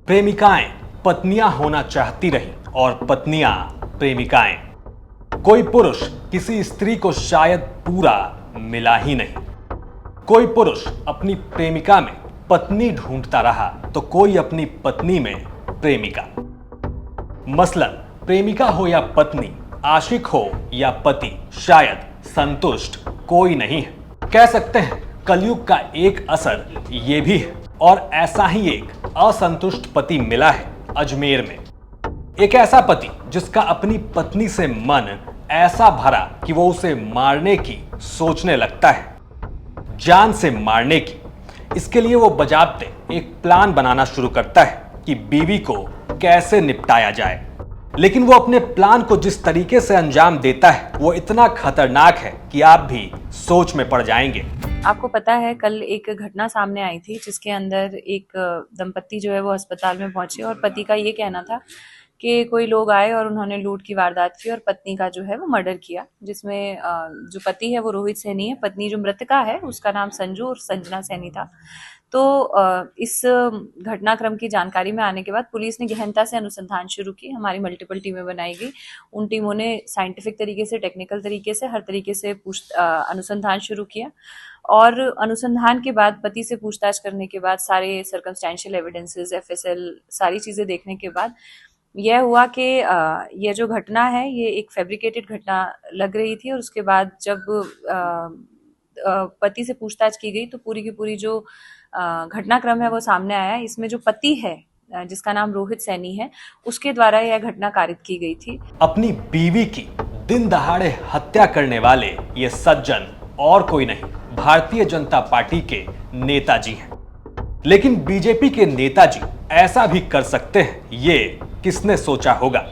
प्रेमिकाएं पत्नियां होना चाहती रहीं और पत्नियां प्रेमिकाएं। कोई पुरुष किसी स्त्री को शायद पूरा मिला ही नहीं। कोई पुरुष अपनी प्रेमिका में पत्नी ढूंढता रहा तो कोई अपनी पत्नी में प्रेमिका। मसलन प्रेमिका हो या पत्नी, आशिक हो या पति, शायद संतुष्ट कोई नहीं है। कह सकते हैं कलयुग का एक असर ये भी है। और ऐसा ही एक असंतुष्ट पति मिला है अजमेर में। एक ऐसा पति जिसका अपनी पत्नी से मन ऐसा भरा कि वो उसे मारने की सोचने लगता है, जान से मारने की। इसके लिए वो बजाबते एक प्लान बनाना शुरू करता है कि बीवी को कैसे निपटाया जाए। लेकिन वो अपने प्लान को जिस तरीके से अंजाम देता है वो इतना खतरनाक है कि आप भी सोच में पड़ जाएंगे। आपको पता है कल एक घटना सामने आई थी जिसके अंदर एक दंपत्ति जो है वो अस्पताल में पहुंचे और पति का ये कहना था कि कोई लोग आए और उन्होंने लूट की वारदात की और पत्नी का जो है वो मर्डर किया, जिसमें जो पति है वो रोहित सैनी है, पत्नी जो मृतका है उसका नाम संजू और संजना सैनी था। तो इस घटनाक्रम की जानकारी में आने के बाद पुलिस ने गहनता से अनुसंधान शुरू की। हमारी मल्टीपल टीमें बनाई गई। उन टीमों ने साइंटिफिक तरीके से, टेक्निकल तरीके से, हर तरीके से अनुसंधान शुरू किया और अनुसंधान के बाद पति से पूछताछ करने के बाद सारे सर्कमस्टेंशियल एविडेंसेस, एफएसएल, सारी चीजें देखने के बाद यह हुआ कि यह जो घटना है ये एक फैब्रिकेटेड घटना लग रही थी। और उसके बाद जब पति से पूछताछ की गई तो पूरी की पूरी जो घटनाक्रम है वो सामने आया। इसमें जो पति है जिसका नाम रोहित सैनी है उसके द्वारा यह घटना कारित की गई थी। अपनी बीवी की दिन दहाड़े हत्या करने वाले ये सज्जन और कोई नहीं, भारतीय जनता पार्टी के नेताजी हैं। लेकिन बीजेपी के नेताजी ऐसा भी कर सकते हैं, ये किसने सोचा होगा।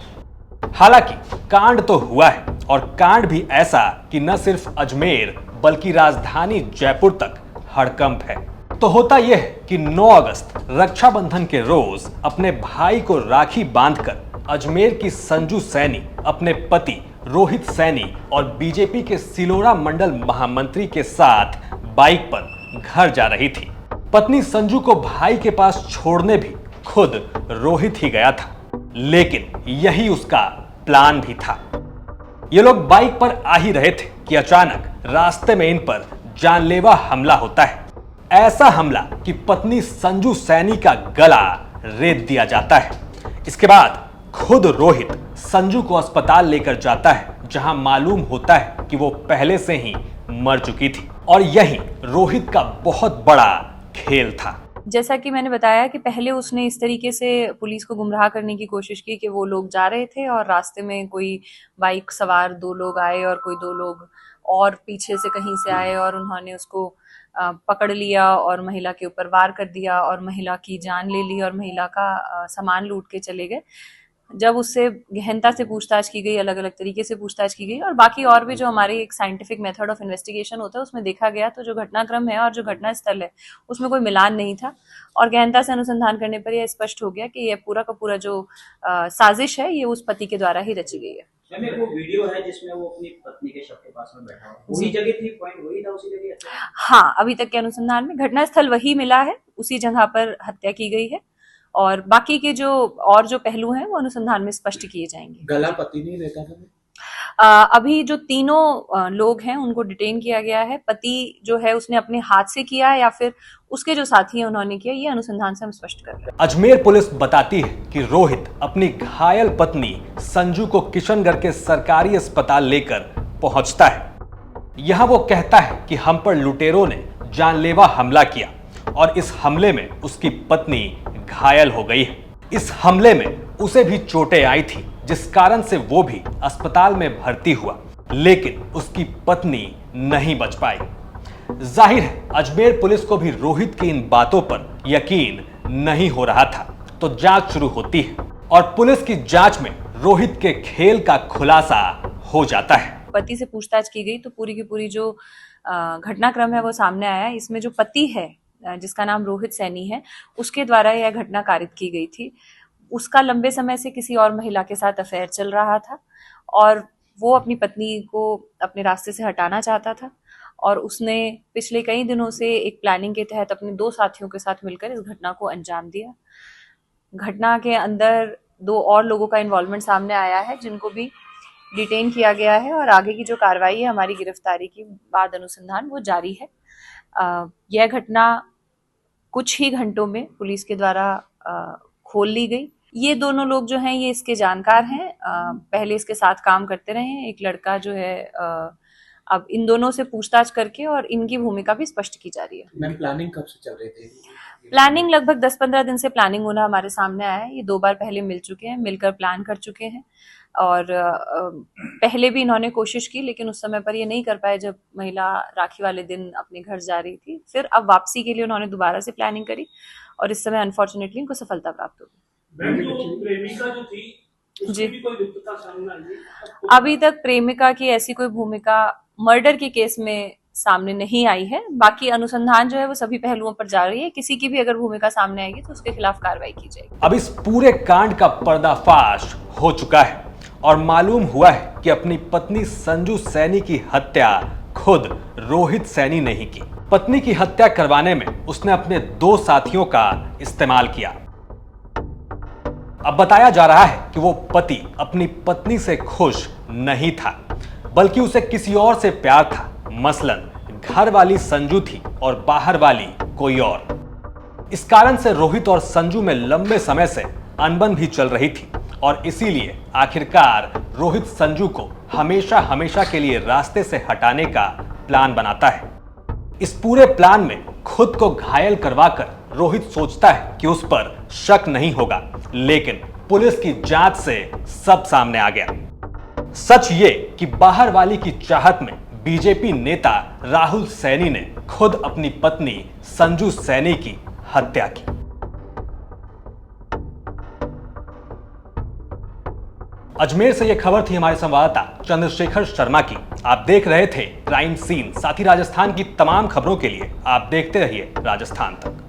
हालांकि कांड तो हुआ है और कांड भी ऐसा कि न सिर्फ अजमेर बल्कि राजधानी जयपुर तक हड़कंप है। तो होता यह है कि 9 अगस्त रक्षाबंधन के रोज अपने भाई को राखी बांधकर अजमेर की संजू सैनी अपने पति रोहित सैनी और बीजेपी के सिलोड़ा मंडल महामंत्री के साथ बाइक पर घर जा रही थी। पत्नी संजू को भाई के पास छोड़ने भी खुद रोहित ही गया था, लेकिन यही उसका प्लान भी था। ये लोग बाइक पर आ ही रहे थे कि अचानक रास्ते में इन पर जानलेवा हमला होता है। ऐसा हमला कि पत्नी संजू सैनी का गला रेत दिया जाता है। इसके बाद खुद रोहित संजू को अस्पताल लेकर जाता है, जहां मालूम होता है कि वो पहले से ही मर चुकी थी। और यही रोहित का बहुत बड़ा खेल था। जैसा कि मैंने बताया कि पहले उसने इस तरीके से पुलिस को गुमराह करने की कोशिश की कि वो लोग जा रहे थे और रास्ते में कोई बाइक सवार 2 लोग आए और कोई 2 लोग और पीछे से कहीं से आए और उन्होंने उसको पकड़ लिया और महिला के ऊपर वार कर दिया और महिला की जान ले ली और महिला का सामान लूट के चले गए। जब उससे गहनता से पूछताछ की गई, अलग अलग तरीके से पूछताछ की गई और बाकी और भी जो हमारे एक साइंटिफिक मेथड ऑफ इन्वेस्टिगेशन होता है उसमें देखा गया, तो जो घटनाक्रम है और जो घटना स्थल है उसमें कोई मिलान नहीं था। और गहनता से अनुसंधान करने पर यह स्पष्ट हो गया कि यह पूरा का पूरा जो साजिश है ये उस पति के द्वारा ही रची गई है। वो वीडियो है जिसमें वो अपनी पत्नी के शव के पास में बैठा हुआ, वही जगह थी, पॉइंट वही था, उसी जगह। हाँ, अभी तक के अनुसंधान में घटनास्थल वही मिला है, उसी जगह पर हत्या की गई है और बाकी के जो और जो पहलू हैं वो अनुसंधान में स्पष्ट किए जाएंगे। गला पति नहीं रहता था। अभी जो तीनों लोग हैं उनको डिटेन किया गया है। पति जो है उसने अपने हाथ से किया है या फिर उसके जो साथी हैं उन्होंने किया, ये अनुसंधान से हम स्पष्ट कर रहे हैं। अजमेर पुलिस बताती है कि रोहित अपनी घायल पत्नी संजू को किशनगढ़ के सरकारी अस्पताल लेकर पहुंचता है। यहां वो कहता है कि हम पर लुटेरों ने जानलेवा हमला किया और इस हमले में उसकी पत्नी घायल हो गई है। इस हमले में उसे भी चोटें आई थी, जिस कारण से वो भी अस्पताल में भर्ती हुआ, लेकिन उसकी पत्नी नहीं बच पाई। जाहिर है अजमेर पुलिस को भी रोहित की इन बातों पर यकीन नहीं हो रहा था, तो जांच शुरू होती है और पुलिस की जांच में रोहित के खेल का खुलासा हो जाता है। पति से पूछताछ की गई तो पूरी की पूरी जो घटनाक्रम है वो सामने आया। इसमें जो पति है जिसका नाम रोहित सैनी है उसके द्वारा यह घटना कारित की गई थी। उसका लंबे समय से किसी और महिला के साथ अफेयर चल रहा था और वो अपनी पत्नी को अपने रास्ते से हटाना चाहता था और उसने पिछले कई दिनों से एक प्लानिंग के तहत अपने 2 साथियों के साथ मिलकर इस घटना को अंजाम दिया। घटना के अंदर 2 और लोगों का इन्वॉल्वमेंट सामने आया है, जिनको भी डिटेन किया गया है और आगे की जो कार्रवाई है हमारी गिरफ्तारी की बाद अनुसंधान वो जारी है। यह घटना कुछ ही घंटों में पुलिस के द्वारा खोल ली गई। ये दोनों लोग जो हैं ये इसके जानकार हैं, पहले इसके साथ काम करते रहे हैं। एक लड़का जो है अब इन दोनों से पूछताछ करके और इनकी भूमिका भी स्पष्ट की जा रही है। मैम प्लानिंग कब से चल रही थी? प्लानिंग लगभग 10-15 दिन से प्लानिंग होना हमारे सामने आया है। ये 2 बार पहले मिल चुके हैं, मिलकर प्लान कर चुके हैं और पहले भी इन्होंने कोशिश की, लेकिन उस समय पर ये नहीं कर पाए जब महिला राखी वाले दिन अपने घर जा रही थी। फिर अब वापसी के लिए उन्होंने दोबारा से प्लानिंग करी और इस समय अनफॉर्चुनेटली इनको सफलता प्राप्त हो गई। प्रेमिका जो थी जी, भी कोई गुप्तता सामने आई है? अभी तक प्रेमिका की ऐसी कोई भूमिका मर्डर के केस में सामने नहीं आई है। बाकी अनुसंधान जो है वो सभी पहलुओं पर जा रही है। किसी की भी अगर भूमिका सामने आएगी तो उसके खिलाफ कार्रवाई की जाएगी। अब इस पूरे कांड का पर्दाफाश हो चुका है और मालूम हुआ है कि अपनी पत्नी संजू सैनी की हत्या खुद रोहित सैनी ने ही की। पत्नी की हत्या करवाने में उसने अपने 2 साथियों का इस्तेमाल किया। अब बताया जा रहा है कि वो पति अपनी पत्नी से खुश नहीं था, बल्कि उसे किसी और से प्यार था। मसलन घर वाली संजू थी और बाहर वाली कोई और। इस कारण से रोहित और संजू में लंबे समय से अनबन भी चल रही थी और इसीलिए आखिरकार रोहित संजू को हमेशा हमेशा के लिए रास्ते से हटाने का प्लान बनाता है। इस पूरे प्लान में खुद को घायल करवाकर रोहित सोचता है कि उस पर शक नहीं होगा, लेकिन पुलिस की जांच से सब सामने आ गया। सच ये कि बाहर वाली की चाहत में बीजेपी नेता राहुल सैनी ने खुद अपनी पत्नी संजू सैनी की हत्या की। अजमेर से यह खबर थी हमारे संवाददाता चंद्रशेखर शर्मा की। आप देख रहे थे क्राइम सीन। साथ ही राजस्थान की तमाम खबरों के लिए आप देखते रहिए राजस्थान तक।